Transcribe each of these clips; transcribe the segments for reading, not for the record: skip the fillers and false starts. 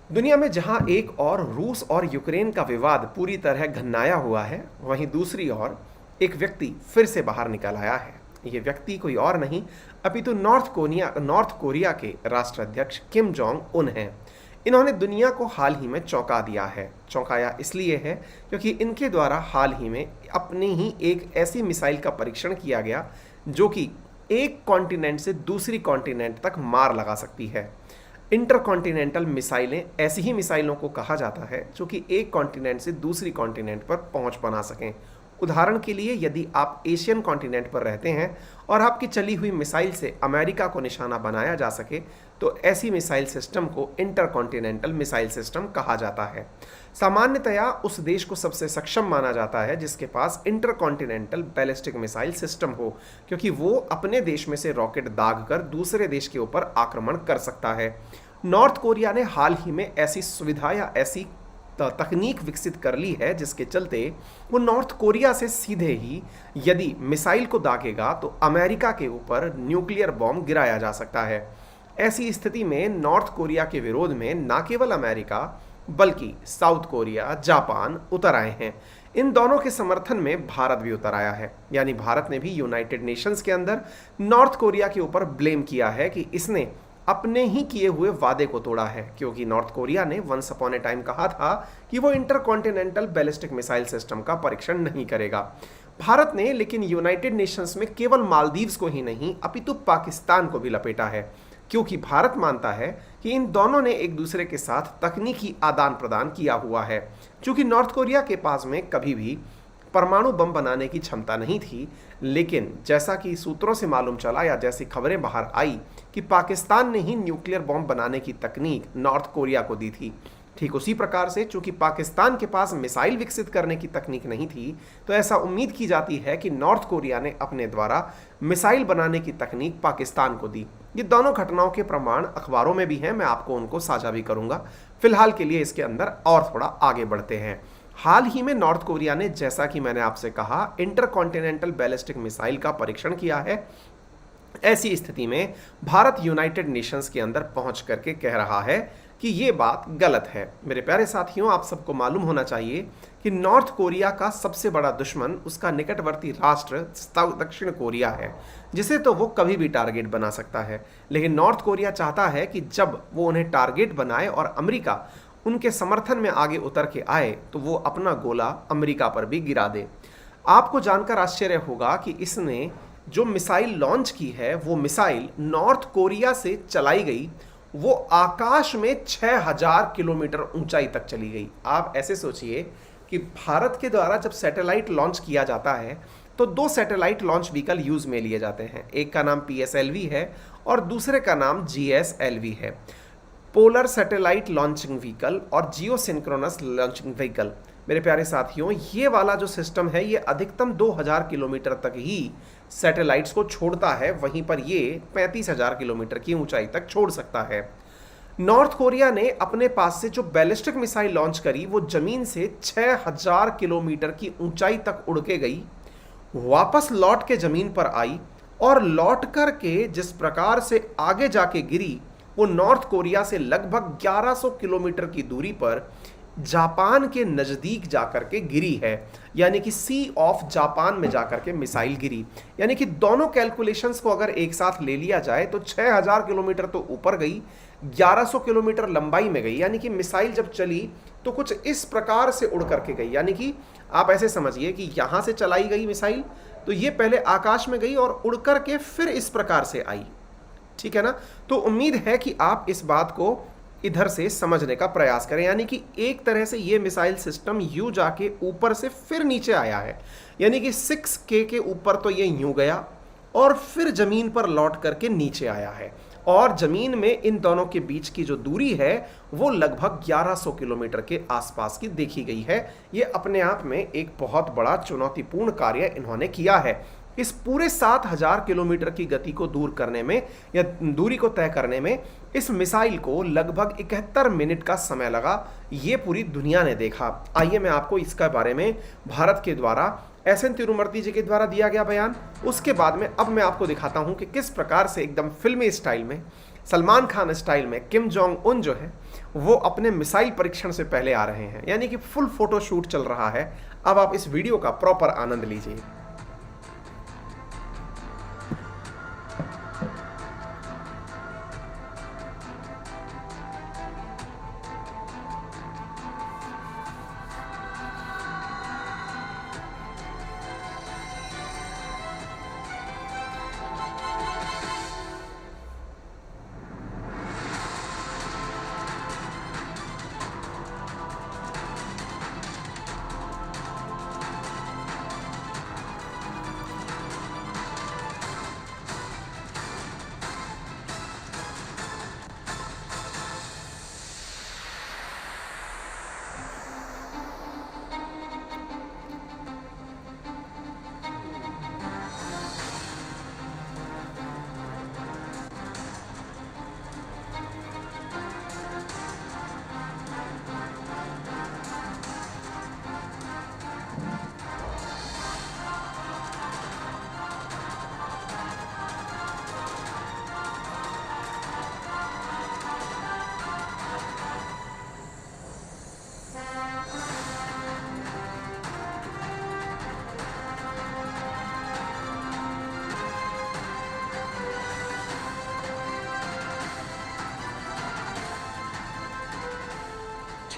दुनिया में जहां एक और रूस और यूक्रेन का विवाद पूरी तरह घनाया हुआ है, वहीं दूसरी ओर एक व्यक्ति फिर से बाहर निकल आया है। ये व्यक्ति कोई और नहीं अपितु नॉर्थ कोरिया के राष्ट्राध्यक्ष किम जोंग उन हैं। इन्होंने दुनिया को हाल ही में चौंका दिया है। चौंकाया इसलिए है क्योंकि इनके द्वारा हाल ही में अपनी ही एक ऐसी मिसाइल का परीक्षण किया गया जो कि एक कॉन्टिनेंट से दूसरी कॉन्टिनेंट तक मार लगा सकती है। इंटरकॉन्टिनेंटल मिसाइलें ऐसी ही मिसाइलों को कहा जाता है जो कि एक कॉन्टिनेंट से दूसरी कॉन्टिनेंट पर पहुंच बना सकें। उदाहरण के लिए, यदि आप एशियन कॉन्टिनेंट पर रहते हैं और आपकी चली हुई मिसाइल से अमेरिका को निशाना बनाया जा सके, तो ऐसी मिसाइल सिस्टम को इंटरकॉन्टिनेंटल मिसाइल सिस्टम कहा जाता है। सामान्यतया उस देश को सबसे सक्षम माना जाता है जिसके पास इंटरकॉन्टिनेंटल बैलिस्टिक मिसाइल सिस्टम हो, क्योंकि वो अपने देश में से रॉकेट दाग कर दूसरे देश के ऊपर आक्रमण कर सकता है। नॉर्थ कोरिया ने हाल ही में ऐसी सुविधा या ऐसी तकनीक विकसित कर ली है जिसके चलते वो नॉर्थ कोरिया से सीधे ही यदि मिसाइल को दागेगा तो अमेरिका के ऊपर न्यूक्लियर बॉम्ब गिराया जा सकता है। ऐसी स्थिति में नॉर्थ कोरिया के विरोध में न केवल अमेरिका बल्कि साउथ कोरिया, जापान उतर आए हैं। इन दोनों के समर्थन में भारत भी उतर आया है। यानी भारत ने भी यूनाइटेड नेशंस के अंदर नॉर्थ कोरिया के ऊपर ब्लेम किया है कि इसने अपने ही किए हुए वादे को तोड़ा है, क्योंकि नॉर्थ कोरिया ने वंस अपॉन ए टाइम कहा था कि वो इंटरकॉन्टिनेंटल बैलिस्टिक मिसाइल सिस्टम का परीक्षण नहीं करेगा। भारत ने लेकिन यूनाइटेड नेशंस में केवल मालदीव्स को ही नहीं अपितु पाकिस्तान को भी लपेटा है, क्योंकि भारत मानता है कि इन दोनों ने एक दूसरे के साथ तकनीकी आदान प्रदान किया हुआ है। चूंकि नॉर्थ कोरिया के पास में कभी भी परमाणु बम बनाने की क्षमता नहीं थी, लेकिन जैसा कि सूत्रों से मालूम चला या जैसी खबरें बाहर आई कि पाकिस्तान ने ही न्यूक्लियर बम बनाने की तकनीक नॉर्थ कोरिया को दी थी, ठीक उसी प्रकार से चूंकि पाकिस्तान के पास मिसाइल विकसित करने की तकनीक नहीं थी, तो ऐसा उम्मीद की जाती है कि नॉर्थ कोरिया ने अपने द्वारा मिसाइल बनाने की तकनीक पाकिस्तान को दी। ये दोनों घटनाओं के प्रमाण अखबारों में भी हैं, मैं आपको उनको साझा भी करूंगा। फिलहाल के लिए इसके अंदर और थोड़ा आगे बढ़ते हैं। हाल ही में नॉर्थ कोरिया ने, जैसा कि मैंने आपसे कहा, इंटरकॉन्टिनेंटल बैलिस्टिक मिसाइल का परीक्षण किया है। ऐसी स्थिति में भारत यूनाइटेड नेशंस के अंदर पहुंच करके कह रहा है कि ये बात गलत है। मेरे प्यारे साथियों, आप सबको मालूम होना चाहिए कि नॉर्थ कोरिया का सबसे बड़ा दुश्मन उसका निकटवर्ती राष्ट्र दक्षिण कोरिया है, जिसे तो वो कभी भी टारगेट बना सकता है। लेकिन नॉर्थ कोरिया चाहता है कि जब वो उन्हें टारगेट बनाए और अमेरिका उनके समर्थन में आगे उतर के आए तो वो अपना गोला अमेरिका पर भी गिरा दे। आपको जानकर आश्चर्य होगा कि इसने जो मिसाइल लॉन्च की है वो मिसाइल नॉर्थ कोरिया से चलाई गई, वो आकाश में 6000 किलोमीटर ऊंचाई तक चली गई। आप ऐसे सोचिए कि भारत के द्वारा जब सैटेलाइट लॉन्च किया जाता है तो दो सैटेलाइट लॉन्च व्हीकल यूज में लिए जाते हैं। एक का नाम PSLV है और दूसरे का नाम GSLV है, पोलर सैटेलाइट लॉन्चिंग व्हीकल और जियो सिंक्रोनस लॉन्चिंग व्हीकल। मेरे प्यारे साथियों, ये वाला जो सिस्टम है ये अधिकतम 2000 किलोमीटर तक ही सैटेलाइट्स को छोड़ता है, वहीं पर ये 35,000 किलोमीटर की ऊंचाई तक छोड़ सकता है। नॉर्थ कोरिया ने अपने पास से जो बैलिस्टिक मिसाइल लॉन्च करी वो जमीन से 6000 किलोमीटर की ऊंचाई तक उड़ के गई, वापस लौट के जमीन पर आई और लौट कर के जिस प्रकार से आगे जाके गिरी वो नॉर्थ कोरिया से लगभग 1100 किलोमीटर की दूरी पर जापान के नजदीक जाकर के गिरी है। यानी कि सी ऑफ जापान में जाकर के मिसाइल गिरी। यानी कि दोनों कैलकुलेशंस को अगर एक साथ ले लिया जाए तो 6000 किलोमीटर तो ऊपर गई, 1100 किलोमीटर लंबाई में गई। यानी कि मिसाइल जब चली तो कुछ इस प्रकार से उड़ करके गई। यानी कि आप ऐसे समझिए कि यहां से चलाई गई मिसाइल तो ये पहले आकाश में गई और उड़ करके फिर इस प्रकार से आई। ठीक है ना? तो उम्मीद है कि आप इस बात को इधर से समझने का प्रयास करें। यानी कि एक तरह से ये मिसाइल सिस्टम यूं जाके ऊपर से फिर नीचे आया है। यानी कि 6K के ऊपर तो ये यूं गया और फिर जमीन पर लौट करके नीचे आया है, और जमीन में इन दोनों के बीच की जो दूरी है वो लगभग 1100 किलोमीटर के आसपास की देखी गई है। ये अपने आप में एक बहुत बड़ा चुनौतीपूर्ण कार्य इन्होंने किया है। इस पूरे 7000 किलोमीटर की गति को दूर करने में या दूरी को तय करने में इस मिसाइल को लगभग 71 मिनट का समय लगा। ये पूरी दुनिया ने देखा। आइए मैं आपको इसका बारे में भारत के द्वारा SN तिरुमूर्ति जी के द्वारा दिया गया बयान, उसके बाद में अब मैं आपको दिखाता हूं कि किस प्रकार से एकदम फिल्मी स्टाइल में सलमान खान स्टाइल में किम जोंग उन जो है वो अपने मिसाइल परीक्षण से पहले आ रहे हैं, यानी कि फुल फोटो शूट चल रहा है। अब आप इस वीडियो का प्रॉपर आनंद लीजिए।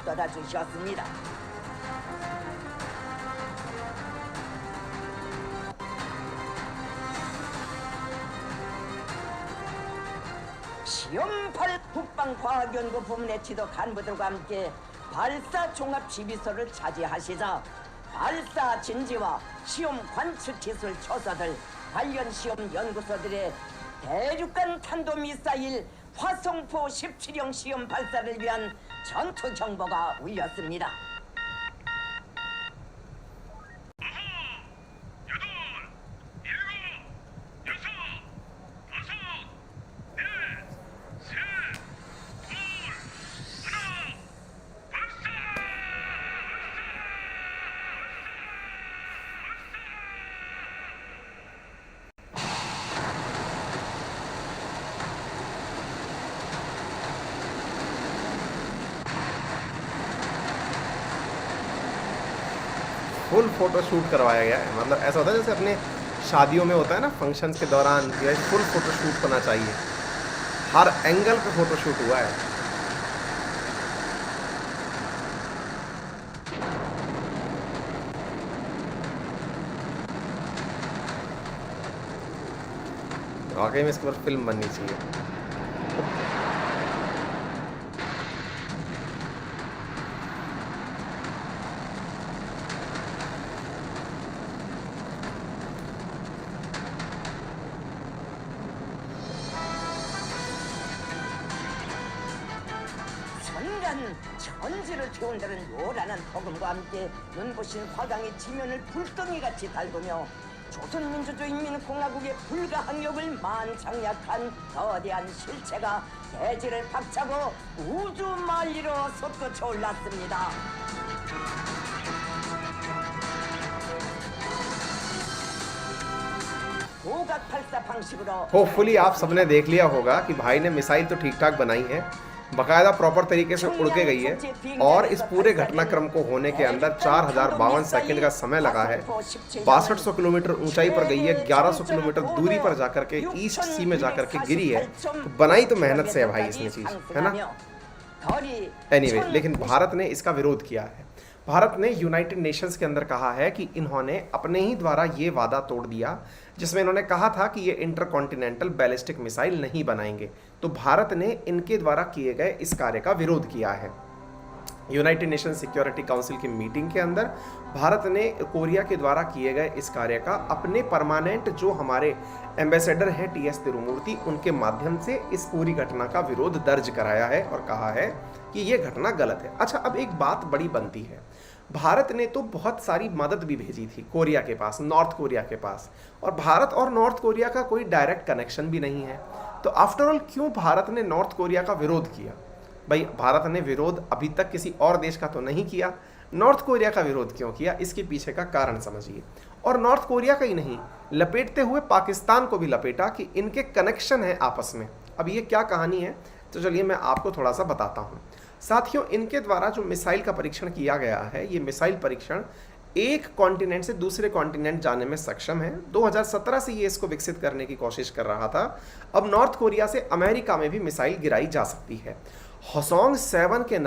떠나주셨습니다. 시험팔 국방과학연구 부문의 지도 간부들과 함께 발사 종합 지휘소를 차지하시자 발사 진지와 시험 관측 기술 조사들 관련 시험 연구소들의 대륙간 탄도미사일 화성포 17형 시험 발사를 위한 전투 정보가 울렸습니다. फुल फोटो शूट करवाया गया है। मतलब ऐसा होता है जैसे अपने शादियों में होता है ना, फंक्शंस के दौरान ये फुल फोटो शूट होना चाहिए। हर एंगल पे फोटो शूट हुआ है। वाकई में इसके ऊपर फिल्म बननी चाहिए। 전지를 태운다는 요란한 폭음과 함께 눈부신 화강의 지면을 불덩이같이 달구며 조선민주주의인민공화국의 불가항력을 만장약한 거대한 실체가 대지를 박차고 우주 만리로 솟구쳐 올랐습니다. होपफुली आप सबने देख लिया होगा कि भाई ने मिसाइल तो ठीक ठाक बनाई है, बकायदा प्रॉपर तरीके से उड़ के गई है। और इस पूरे घटनाक्रम को होने के अंदर 4052 सेकंड का समय लगा है। 6200 किलोमीटर ऊंचाई पर गई है, 1100 किलोमीटर दूरी पर जाकर के ईस्ट सी में जाकर के गिरी है। तो बनाई तो मेहनत से है भाई इसने चीज, है ना। एनीवे, लेकिन भारत ने इसका विरोध किया है। भारत ने यूनाइटेड नेशंस के अंदर कहा है कि इन्होंने अपने ही द्वारा ये वादा तोड़ दिया जिसमें इन्होंने कहा था कि ये इंटरकॉन्टिनेंटल बैलिस्टिक मिसाइल नहीं बनाएंगे। तो भारत ने इनके द्वारा किए गए इस कार्य का विरोध किया है। यूनाइटेड नेशन सिक्योरिटी काउंसिल की मीटिंग के अंदर भारत ने कोरिया के द्वारा किए गए इस कार्य का अपने परमानेंट जो हमारे एम्बेसडर हैं टी एस तिरुमूर्ति, उनके माध्यम से इस पूरी घटना का विरोध दर्ज कराया है और कहा है कि ये घटना गलत है। अच्छा, अब एक बात बड़ी बनती है, भारत ने तो बहुत सारी मदद भी भेजी थी कोरिया के पास, नॉर्थ कोरिया के पास, और भारत और नॉर्थ कोरिया का कोई डायरेक्ट कनेक्शन भी नहीं है। तो आफ्टर ऑल क्यों भारत ने नॉर्थ कोरिया का विरोध किया? भाई, भारत ने विरोध अभी तक किसी और देश का तो नहीं किया, नॉर्थ कोरिया का विरोध क्यों किया? इसके पीछे का कारण समझिए। और नॉर्थ कोरिया का ही नहीं, लपेटते हुए पाकिस्तान को भी लपेटा कि इनके कनेक्शन है आपस में, अब ये क्या कहानी है, तो चलिए मैं आपको थोड़ा सा बताता हूँ। साथियों, इनके द्वारा जो मिसाइल का परीक्षण किया गया है, ये मिसाइल परीक्षण एक कॉन्टिनेंट से दूसरे कॉन्टिनेंट जाने में सक्षम है। 2017 से ये इसको विकसित करने की कोशिश कर रहा था। अब नॉर्थ कोरिया से अमेरिका में भी मिसाइल गिराई जा सकती है। हॉसोंग 17 के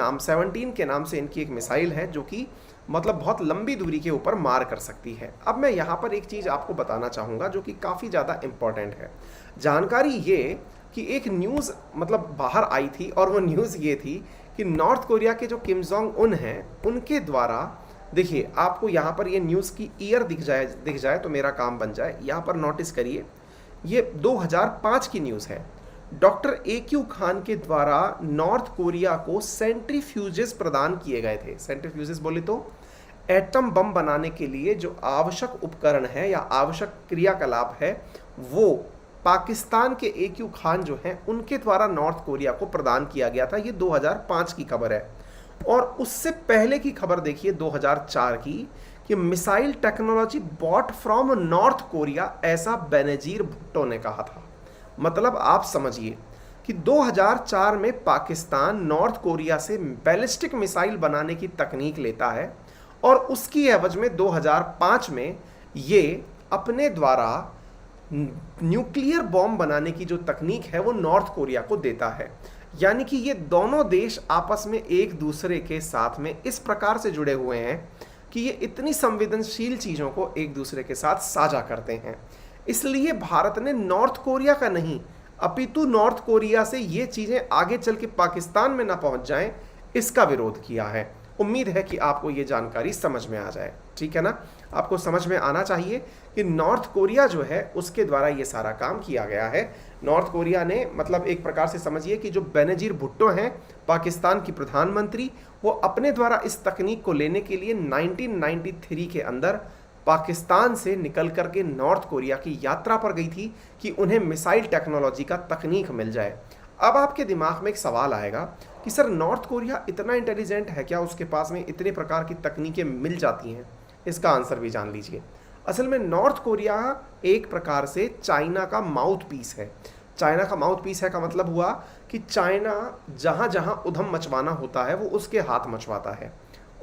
नाम से इनकी एक मिसाइल है, जो कि मतलब बहुत लंबी दूरी के ऊपर मार कर सकती है। अब मैं यहाँ पर एक चीज़ आपको बताना चाहूँगा जो कि काफ़ी ज़्यादा इम्पॉर्टेंट है। जानकारी ये कि एक न्यूज़ मतलब बाहर आई थी, और वो न्यूज़ ये थी कि नॉर्थ कोरिया के जो किम जोंग उन हैं, उनके द्वारा, देखिए आपको यहाँ पर ये न्यूज़ की ईयर दिख जाए तो मेरा काम बन जाए। यहाँ पर नोटिस करिए, ये 2005 की न्यूज़ है। डॉक्टर AQ खान के द्वारा नॉर्थ कोरिया को सेंट्रीफ्यूजेस प्रदान किए गए थे। सेंट्रीफ्यूजेस बोले तो एटम बम बनाने के लिए जो आवश्यक उपकरण है या आवश्यक क्रियाकलाप है, वो पाकिस्तान के AQ खान जो हैं उनके द्वारा नॉर्थ कोरिया को प्रदान किया गया था। ये 2005 की खबर है। और उससे पहले की खबर देखिए 2004 की, कि missile technology bought from north Korea, ऐसा बेनजीर भुट्टो ने कहा था। मतलब आप समझिए कि 2004 में पाकिस्तान नॉर्थ कोरिया से बैलिस्टिक मिसाइल बनाने की तकनीक लेता है, और उसकी एवज में 2005 में ये अपने द्वारा न्यूक्लियर बॉम्ब बनाने की जो तकनीक है वो नॉर्थ कोरिया को देता है। यानी कि ये दोनों देश आपस में एक दूसरे के साथ में इस प्रकार से जुड़े हुए हैं कि ये इतनी संवेदनशील चीज़ों को एक दूसरे के साथ साझा करते हैं। इसलिए भारत ने नॉर्थ कोरिया का नहीं, अपितु नॉर्थ कोरिया से ये चीज़ें आगे चल के पाकिस्तान में ना पहुंच जाएं, इसका विरोध किया है। उम्मीद है कि आपको ये जानकारी समझ में आ जाए, ठीक है ना। आपको समझ में आना चाहिए कि नॉर्थ कोरिया जो है उसके द्वारा ये सारा काम किया गया है। नॉर्थ कोरिया ने मतलब एक प्रकार से समझिए कि जो बेनजीर भुट्टो हैं पाकिस्तान की प्रधानमंत्री, वो अपने द्वारा इस तकनीक को लेने के लिए 1993 के अंदर पाकिस्तान से निकल करके नॉर्थ कोरिया की यात्रा पर गई थी कि उन्हें मिसाइल टेक्नोलॉजी का तकनीक मिल जाए। अब आपके दिमाग में एक सवाल आएगा कि सर नॉर्थ कोरिया इतना इंटेलिजेंट है क्या, उसके पास में इतने प्रकार की तकनीकें मिल जाती हैं? इसका आंसर भी जान लीजिए। असल में नॉर्थ कोरिया एक प्रकार से चाइना का माउथ पीस है। चाइना का माउथ पीस है का मतलब हुआ कि चाइना जहाँ जहाँ उधम मचवाना होता है वो उसके हाथ मचवाता है,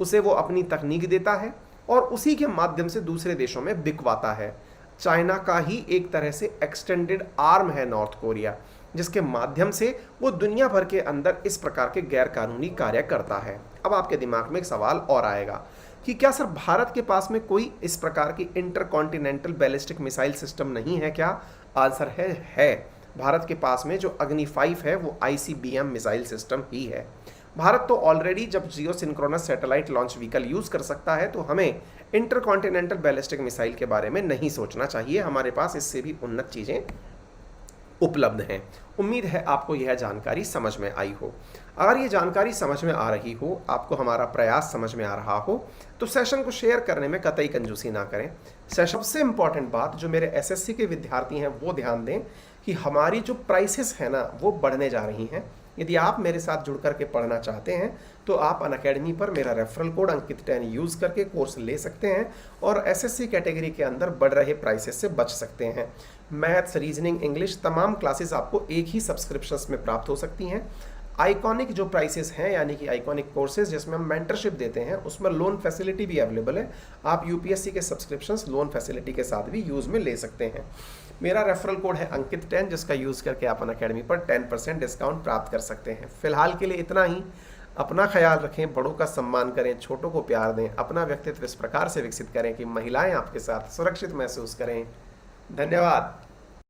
उसे वो अपनी तकनीक देता है और उसी के माध्यम से दूसरे देशों में बिकवाता है। चाइना का ही एक तरह से एक्सटेंडेड आर्म है नॉर्थ कोरिया, जिसके माध्यम से वो दुनिया भर के अंदर इस प्रकार के गैर कानूनी कार्य करता है। अब आपके दिमाग में एक सवाल और आएगा कि क्या सर भारत के पास में कोई इस प्रकार की इंटरकॉन्टिनेंटल बैलिस्टिक मिसाइल सिस्टम नहीं है क्या? आंसर है। भारत के पास में जो अग्नि 5 है वो ICBM मिसाइल सिस्टम ही है। भारत तो ऑलरेडी जब geosynchronous satellite launch vehicle use कर सकता है, तो हमें इंटरकॉन्टिनेंटल बैलिस्टिक मिसाइल के बारे में नहीं सोचना चाहिए। हमारे पास इससे भी उन्नत चीज़ें उपलब्ध हैं। उम्मीद है आपको यह जानकारी समझ में आई हो। अगर ये जानकारी समझ में आ रही हो, आपको हमारा प्रयास समझ में आ रहा हो, तो सेशन को शेयर करने में कतई कंजूसी ना करें। सबसे इम्पॉर्टेंट बात जो मेरे SSC के विद्यार्थी हैं वो ध्यान दें कि हमारी जो प्राइसेस है ना वो बढ़ने जा रही हैं। यदि आप मेरे साथ जुड़ करके पढ़ना चाहते हैं तो आप अनअकैडमी पर मेरा रेफरल कोड अंकित 10 यूज़ करके कोर्स ले सकते हैं और SSC कैटेगरी के अंदर बढ़ रहे प्राइसेस से बच सकते हैं। मैथ्स, रीजनिंग, इंग्लिश तमाम क्लासेस आपको एक ही सब्सक्रिप्शंस में प्राप्त हो सकती हैं। आइकॉनिक जो प्राइसेस हैं यानी कि आइकॉनिक कोर्सेज जिसमें हम मेंटरशिप देते हैं, उसमें लोन फैसिलिटी भी अवेलेबल है। आप UPSC के सब्सक्रिप्शंस लोन फैसिलिटी के साथ भी यूज़ में ले सकते हैं। मेरा रेफरल कोड है अंकित 10, जिसका यूज़ करके आप अनअकैडमी पर 10% डिस्काउंट प्राप्त कर सकते हैं। फिलहाल के लिए इतना ही। अपना ख्याल रखें, बड़ों का सम्मान करें, छोटों को प्यार दें, अपना व्यक्तित्व इस प्रकार से विकसित करें कि महिलाएं आपके साथ सुरक्षित महसूस करें। धन्यवाद।